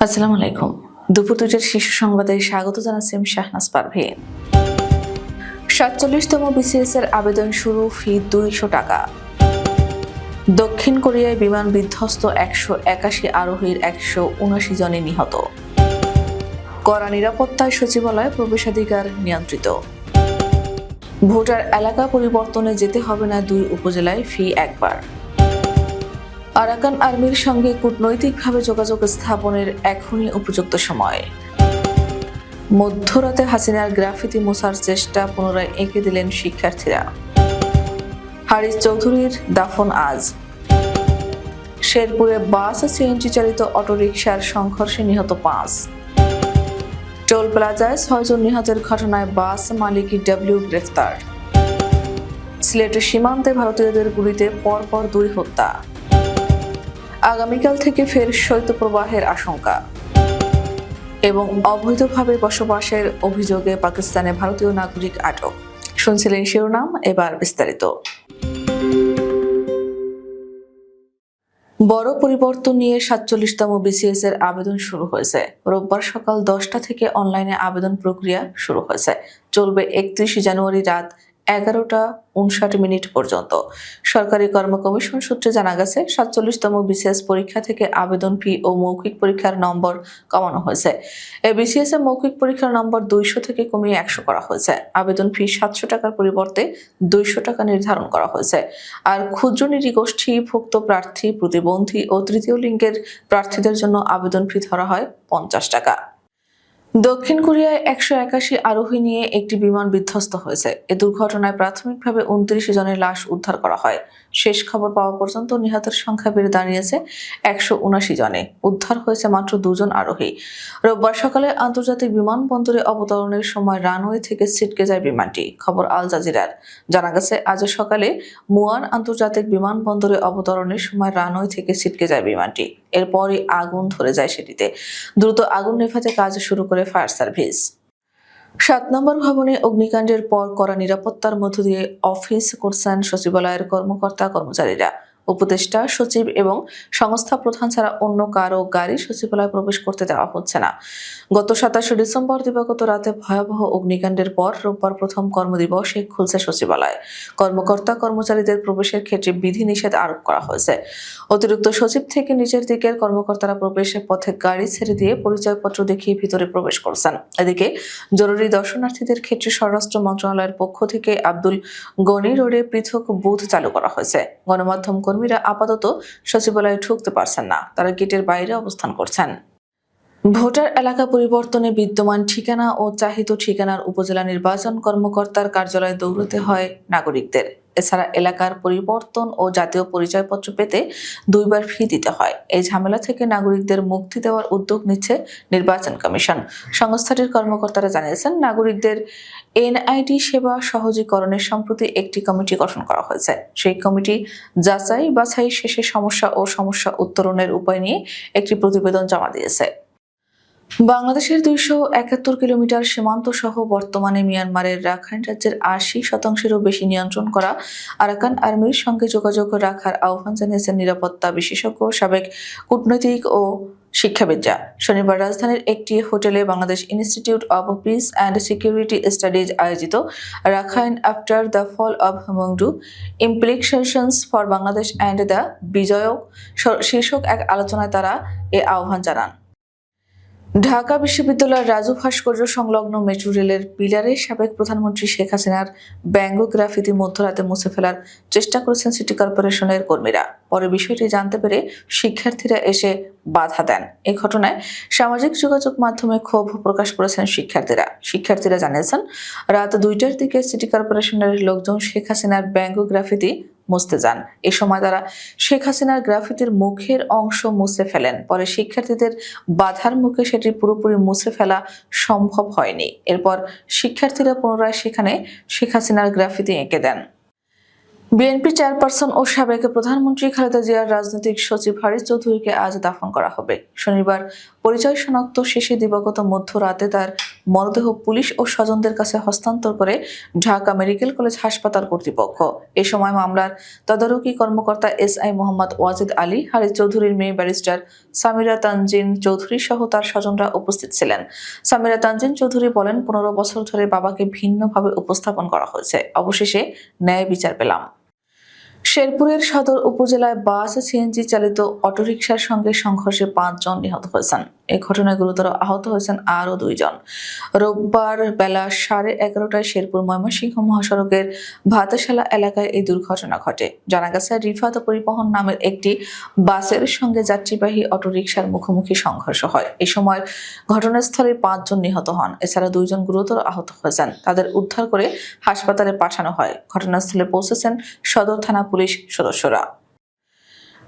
আসসালামু আলাইকুম। দুপুর ২টার শীর্ষ সংবাদে স্বাগত জানাচ্ছি আমি শাহনাজ পারভীন। ৪৭তম বিসিএস এর আবেদন শুরু, ফি ২০০ টাকা। দক্ষিণ কোরিয়ায় বিমান বিধ্বস্ত, ১৮১ আরোহীর ১৭৯ জনই নিহত। কড়া নিরাপত্তায় সচিবালয় প্রবেশাধিকার নিয়ন্ত্রিত। ভোটার এলাকা পরিবর্তনে যেতে হবে না ২ উপজেলায়, ফি একবার। আরাকান আর্মির সঙ্গে কূটনৈতিকভাবে যোগাযোগ স্থাপনের এখনই উপযুক্ত সময়। মধ্যরাতে হাসিনার গ্রাফিতি মোছার চেষ্টা, পুনরায় এঁকে দিলেন শিক্ষার্থীরা। হারিস চৌধুরীর দাফন আজ। শেরপুরে বাস সিএনজি চালিত অটোরিকশার সংঘর্ষে নিহত ৫। টোল প্লাজায় ৬ জন নিহতের ঘটনায় বাস মালিক ডব্লিউ গ্রেফতার। সিলেটের সীমান্তে ভারতীয়দের গুলিতে পরপর ২ হত্যা। আগামীকাল থেকে ফের শৈত্যপ্রবাহের আশঙ্কা। এবং অবৈধভাবে বসবাসের অভিযোগে পাকিস্তানে ভারতীয় নাগরিক আটক। শুনছিলেন শিরোনাম, এবার বিস্তারিত। বড় পরিবর্তন নিয়ে ৪৭তম বিসিএস এর আবেদন শুরু হয়েছে। রোববার সকাল ১০টা থেকে অনলাইনে আবেদন প্রক্রিয়া শুরু হয়েছে। চলবে ৩১ জানুয়ারি রাত ১১টা ৫৯ পর্যন্ত। সরকারি কর্ম কমিশন সূত্রে জানা গেছে, ৪৭তম বিসিএস পরীক্ষা থেকে আবেদন ফি ও মৌখিক পরীক্ষার নম্বর কমানো হয়েছে। এই বিসিএস এর মৌখিক পরীক্ষার নম্বর ২০০ থেকে কমিয়ে ১০০ করা হয়েছে। আবেদন ফি ৭০০ টাকার পরিবর্তে ২০০ টাকা নির্ধারণ করা হয়েছে। আর ক্ষুদ্র নৃগোষ্ঠী, ভুক্ত প্রার্থী, প্রতিবন্ধী ও তৃতীয় লিঙ্গের প্রার্থীদের জন্য আবেদন ফি ধরা হয় ৫০ টাকা। দক্ষিণ কোরিয়ায় ১৮১ আরোহী নিয়ে একটি বিমান বিধ্বস্ত হয়েছে। এ দুর্ঘটনায় প্রাথমিকভাবে ২৯ জনের লাশ উদ্ধার করা হয়। শেষ খবর পাওয়া পর্যন্ত নিহতের সংখ্যা বেড়ে দাঁড়িয়েছে ১৭৯ জনে। উদ্ধার হয়েছে মাত্র ২ জন আরোহী। রোববার সকালে আন্তর্জাতিক বিমানবন্দরে অবতরণের সময় রানওয়ে থেকে ছিটকে যায় বিমানটি। খবর আল জাজিরার। জানা গেছে, আজ সকালে মুয়ান আন্তর্জাতিক বিমানবন্দরে অবতরণের সময় রানওয়ে থেকে ছিটকে যায় বিমানটি। এরপরই আগুন ধরে যায় সেটিতে। দ্রুত আগুন নেভাতে কাজ শুরু করে ফায়ার সার্ভিস। ৭ নম্বর ভবনে অগ্নিকাণ্ডের পর কড়া নিরাপত্তার মধ্য দিয়ে অফিস করছেন সচিবালয়ের কর্মকর্তা কর্মচারীরা। উপদেষ্টা, সচিব এবং সংস্থা প্রধান ছাড়া অন্য কারো গাড়ি সচিবালয়ে প্রবেশ করতে দেওয়া হচ্ছে না। গত ২৭ ডিসেম্বর দিবাগত রাতে ভয়াবহ অগ্নিকাণ্ডের পর রোববার প্রথম কর্মদিবসে খুলছে সচিবালয়। কর্মকর্তা কর্মচারীদের প্রবেশের ক্ষেত্রে বিধিনিষেধ আরোপ করা হয়েছে। অতিরিক্ত সচিব থেকে নিচের দিকের কর্মকর্তারা প্রবেশের পথে গাড়ি ছেড়ে দিয়ে পরিচয়পত্র দেখিয়ে ভিতরে প্রবেশ করছেন। এদিকে জরুরি দর্শনার্থীদের ক্ষেত্রে স্বরাষ্ট্র মন্ত্রণালয়ের পক্ষ থেকে আব্দুল গনি রোডে পৃথক বুথ চালু করা হয়েছে। গণমাধ্যম কর্মীরা আপাতত সচিবালয়ে ঢুকতে পারছেন না, তারা গেটের বাইরে অবস্থান করছেন। ভোটার এলাকা পরিবর্তনে বিদ্যমান ঠিকানা ও চাহিত ঠিকানার উপজেলা নির্বাচন কর্মকর্তার কার্যালয়ে দৌড়তে হয় নাগরিকদের। এছাড়া এলাকার পরিবর্তন ও জাতীয় পরিচয়পত্র পেতে ২ বার ফি দিতে হয়। এই ঝামেলা থেকে নাগরিকদের মুক্তি দেওয়ার উদ্যোগ নিচ্ছে নির্বাচন কমিশন। সংস্থাটির কর্মকর্তারা জানিয়েছেন, নাগরিকদের এনআইডি সেবা সহজীকরণে সম্প্রতি একটি কমিটি গঠন করা হয়েছে। সেই কমিটি যাচাই বাছাই শেষে সমস্যা ও সমস্যা উত্তরণের উপায় নিয়ে একটি প্রতিবেদন জমা দিয়েছে। বাংলাদেশের ২৭১ কিলোমিটার সীমান্ত সহ বর্তমানে মিয়ানমারের রাখাইন রাজ্যের ৮০%-এরও বেশি নিয়ন্ত্রণ করা আরাকান আর্মির সঙ্গে যোগাযোগ রাখার আহ্বান জানিয়েছেন নিরাপত্তা বিশেষজ্ঞ, সাবেক কূটনৈতিক ও শিক্ষাবিদরা। শনিবার রাজধানীর একটি হোটেলে Bangladesh institute of peace and security studies আয়োজিত Rakhine after the fall of Maungdaw, implications for Bangladesh and the বিজয়ক শীর্ষক এক আলোচনায় তারা এ আহ্বান জানান। ঢাকা বিশ্ববিদ্যালয়ের রাজু ভাস্কর্য সংলগ্ন মেট্রো রেলের পিলারে সাবেক প্রধানমন্ত্রী শেখ হাসিনার ব্যঙ্গ গ্রাফিতি মধ্যরাতে মুছে ফেলার চেষ্টা করেছেন সিটি কর্পোরেশনের কর্মীরা। পরে বিষয়টি জানতে পেরে শিক্ষার্থীরা এসে বাধা দেন। এ ঘটনায় সামাজিক যোগাযোগ মাধ্যমে ক্ষোভ প্রকাশ করেছেন শিক্ষার্থীরা জানিয়েছেন, রাত ২টার দিকে সিটি কর্পোরেশনের লোকজন শেখ হাসিনার ব্যঙ্গ গ্রাফিতি মুছতে যান। এ সময় তারা শেখ হাসিনার গ্রাফিতির মুখের অংশ মুছে ফেলেন। পরে শিক্ষার্থীদের বাধার মুখে সেটি পুরোপুরি মুছে ফেলা সম্ভব হয়নি। এরপর শিক্ষার্থীরা পুনরায় সেখানে শেখ হাসিনার গ্রাফিতি এঁকে দেন। বিএনপি চেয়ারপারসন ও সাবেক প্রধানমন্ত্রী খালেদা জিয়ার রাজনৈতিক সচিব হারিস চৌধুরীকে আজ দাফন করা হবে। শনিবার পরিচয় শনাক্ত শেষে দিবাগত মধ্যরাতে তার মরদেহ পুলিশ ও স্বজনদের কাছে হস্তান্তর করে ঢাকা মেডিকেল কলেজ হাসপাতাল কর্তৃপক্ষ। এ সময় মামলার তদারকি কর্মকর্তা এসআই মোহাম্মদ ওয়াজিদ আলী, হারিস চৌধুরীর মেয়ে ব্যারিস্টার সামিরা তানজিন চৌধুরী সহ তার স্বজনরা উপস্থিত ছিলেন। সামিরা তানজিন চৌধুরী বলেন, ১৫ বছর ধরে বাবাকে ভিন্নভাবে উপস্থাপন করা হয়েছে, অবশেষে ন্যায় বিচার পেলাম। শেরপুরের সদর উপজেলায় বাস সিএনজি চালিত অটোরিকশার সঙ্গে সংঘর্ষে ৫ জন নিহত হয়েছেন। এই ঘটনায় গুরুতর আহত হয়েছেন আরও ২ জন। রোববার বেলা 11:30টায় শেরপুর ময়মনসিংহ মহাসড়কের ভাতাশালা এলাকায় এই দুর্ঘটনা ঘটে। জানা গেছে, রিফাত পরিবহন নামের একটি বাসের সঙ্গে যাত্রীবাহী অটোরিকশার মুখোমুখি সংঘর্ষ হয়। এই সময় ঘটনাস্থলে ৫ জন নিহত হন। এছাড়া ২ জন গুরুতর আহত হয়েছেন। তাদের উদ্ধার করে হাসপাতালে পাঠানো হয়। ঘটনাস্থলে পৌঁছেছেন সদর থানা পুলিশ সদস্যরা।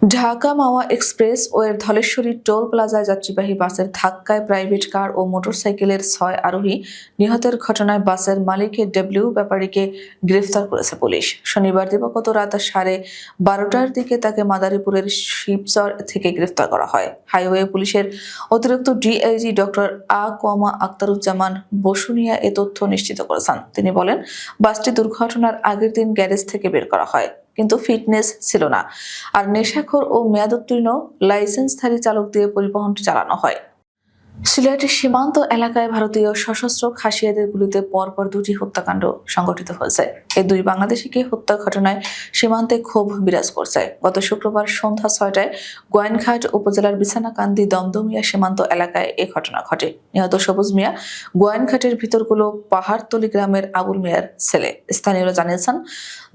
ঢাকা মাওয়া এক্সপ্রেস ওয়ের ধলেশ্বরী টোল প্লাজায় যাত্রীবাহী বাসের ধাক্কায় প্রাইভেট কার ও মোটরসাইকেলের ৬ আরোহী নিহতের ঘটনায় বাসের মালিকের ডব্লিউ ব্যাপারীকে গ্রেফতার করেছে পুলিশ। শনিবার দিবাগত রাত 12:30টার দিকে তাকে মাদারীপুরের শিবচর থেকে গ্রেফতার করা হয়। হাইওয়ে পুলিশের অতিরিক্ত ডিআইজি ডক্টর আখতারুজ্জামান বসুনিয়া এ তথ্য নিশ্চিত করেছেন। তিনি বলেন, বাসটি দুর্ঘটনার আগের দিন গ্যারেজ থেকে বের করা হয়, কিন্তু ফিটনেস ছিল না, আর নেশাখোর ও মেয়াদোত্তীর্ণ লাইসেন্সধারী চালক দিয়ে পরিবহনটি চালানো হয়। সিলেটের সীমান্ত এলাকায় ভারতীয় সশস্ত্র খাসিয়াদের গুলিতে পরপর 2টি হত্যাকাণ্ড সংঘটিত হয়েছে। এই 2 বাংলাদেশিকে হত্যা ঘটনায় সীমান্তে ক্ষোভ বিরাজ করছে। গত শুক্রবার সন্ধ্যা 6টায় গোয়াইনঘাট উপজেলার বিছানাকান্দি দমদমিয়া সীমান্ত এলাকায় এ ঘটনা ঘটে। নিহত সবুজ মিয়া গোয়াইনঘাটের ভিতরগুলো পাহাড়তলি গ্রামের আবুল মিয়ার ছেলে। স্থানীয়রা জানিয়েছেন,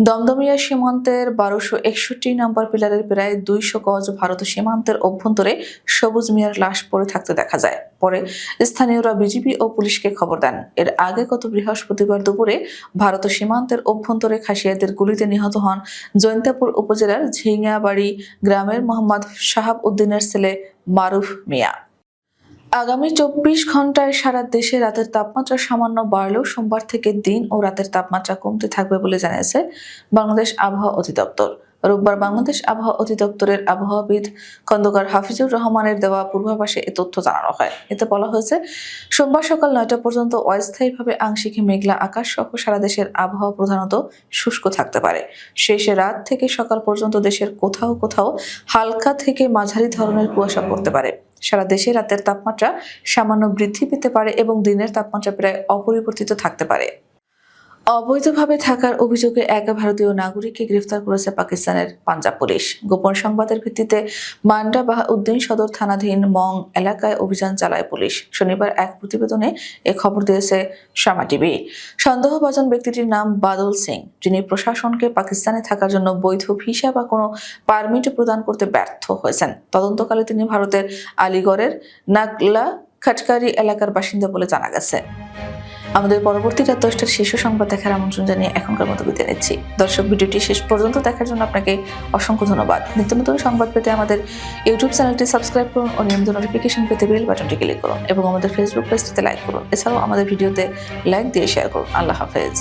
দমদমিয়া সীমান্তের 1261 নম্বর পিলারের প্রায় 200 গজ ভারত সীমান্তের অভ্যন্তরে সবুজ মিয়ার লাশ পড়ে থাকতে দেখা যায়। পরে স্থানীয়রা বিজিবি ও পুলিশকে খবর দেন। এর আগে গত বৃহস্পতিবার দুপুরে ভারত সীমান্তের অভ্যন্তরে খাসিয়াদের গুলিতে নিহত হন জৈন্তাপুর উপজেলার ঝিঙাবাড়ি গ্রামের মোহাম্মদ শাহাব উদ্দিনের ছেলে মারুফ মিয়া। আগামী 24 ঘন্টায় সারা দেশে রাতের তাপমাত্রা সামান্য বাড়লেও সোমবার থেকে দিন ও রাতের তাপমাত্রা কমতে থাকবে বলে জানিয়েছে বাংলাদেশ আবহাওয়া অধিদপ্তর। রোববার বাংলাদেশ আবহাওয়া অধিদপ্তরের আবহাওয়াবিদ খন্দকার হাফিজুর রহমানের দেওয়া পূর্বাভাসে এ তথ্য জানানো হয়। এতে বলা হয়েছে, সোমবার সকাল 9টা পর্যন্ত অস্থায়ীভাবে আংশিক মেঘলা আকাশ সহ সারা দেশের আবহাওয়া প্রধানত শুষ্ক থাকতে পারে। শেষে রাত থেকে সকাল পর্যন্ত দেশের কোথাও কোথাও হালকা থেকে মাঝারি ধরনের কুয়াশা পড়তে পারে। সারা দেশে রাতের তাপমাত্রা সামান্য বৃদ্ধি পেতে পারে এবং দিনের তাপমাত্রা প্রায় অপরিবর্তিত থাকতে পারে। অবৈধভাবে থাকার অভিযোগে এক ভারতীয় নাগরিককে গ্রেফতার করেছে পাকিস্তানের পাঞ্জাব পুলিশ। গোপন সংবাদের ভিত্তিতে মান্ডা বাহাউদ্দিন সদর থানাধীন মং এলাকায় অভিযান চালায় পুলিশ। শনিবার এক প্রতিবেদনে এ খবর দিয়েছে শামা টিভি। সন্দেহভাজন ব্যক্তিটির নাম বাদল সিং, যিনি প্রশাসনকে পাকিস্তানে থাকার জন্য বৈধ ভিসা বা কোনো পারমিট প্রদান করতে ব্যর্থ হয়েছেন। তদন্তকালে তিনি ভারতের আলিগড়ের নাগলা খাটকারি এলাকার বাসিন্দা বলে জানা গেছে। আমাদের পরবর্তী রাত 10টার শীর্ষ সংবাদ দেখার আমন্ত্রণ জানিয়ে এখনকার মতো বিদায় নিচ্ছি। দর্শক, ভিডিওটি শেষ পর্যন্ত দেখার জন্য আপনাকে অসংখ্য ধন্যবাদ। নিত্য নতুন সংবাদ পেতে আমাদের ইউটিউব চ্যানেলটি সাবস্ক্রাইব করুন ও নিয়মিত নোটিফিকেশন পেতে বেল বাটনটি ক্লিক করুন এবং আমাদের ফেসবুক পেজটিতে লাইক করুন। এছাড়াও আমাদের ভিডিওতে লাইক দিয়ে শেয়ার করুন। আল্লাহ হাফেজ।